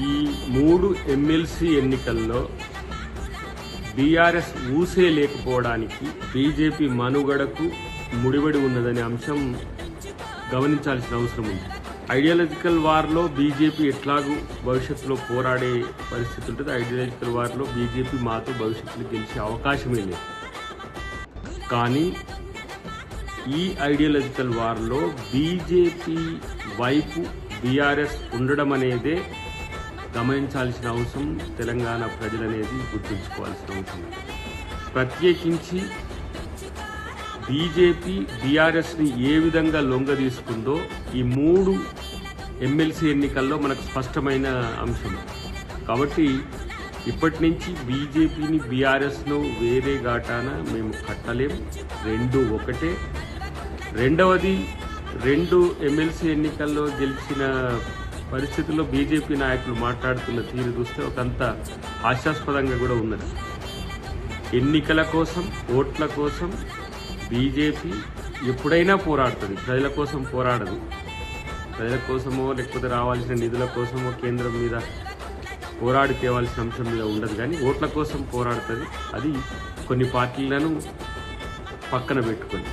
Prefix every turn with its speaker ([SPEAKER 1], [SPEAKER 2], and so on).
[SPEAKER 1] ఈ 3 ఎమ్మెల్సీ ఎన్నికల్లో బీఆర్ఎస్ ఊసే లేకపోవడానికి బీజేపీ మనుగడకు ముడిపడి ఉన్నదనే అంశం గమనించాల్సిన అవసరం ఉంది. ఐడియాలజికల్ వార్లో బీజేపీ ఎట్లాగూ భవిష్యత్తులో పోరాడే పరిస్థితి ఉంటుంది. ఐడియాలజికల్ వార్లో బీజేపీ మాతో భవిష్యత్తులో గెలిచే అవకాశమే లేదు. కానీ ఈ ఐడియాలజికల్ వార్లో బీజేపీ వైపు బీఆర్ఎస్ ఉండడం అనేదే గమనించాల్సిన అవసరం తెలంగాణ ప్రజలనేది గుర్తుంచుకోవాల్సిన అవసరం. ప్రత్యేకించి బీజేపీ బీఆర్ఎస్ని ఏ విధంగా లొంగ తీసుకుందో ఈ 3 ఎమ్మెల్సీ ఎన్నికల్లో మనకు స్పష్టమైన అంశం. కాబట్టి ఇప్పటి నుంచి బీజేపీని బీఆర్ఎస్ను వేరే ఘాటాన మేము కట్టలేం, 2 ఒకటే. రెండవది 2 ఎమ్మెల్సీ ఎన్నికల్లో గెలిచిన పరిస్థితుల్లో బీజేపీ నాయకులు మాట్లాడుతున్న తీరు చూస్తే ఒకంత హాస్యాస్పదంగా కూడా ఉన్నది. ఎన్నికల కోసం, ఓట్ల కోసం బీజేపీ ఎప్పుడైనా పోరాడుతుంది, ప్రజల కోసం పోరాడదు. ప్రజల కోసమో లేకపోతే రావాల్సిన నిధుల కోసమో కేంద్రం మీద పోరాడి తేవాల్సిన అంశం మీద ఉండదు, కానీ ఓట్ల కోసం పోరాడుతుంది. అది కొన్ని పార్టీలను పక్కన పెట్టుకొని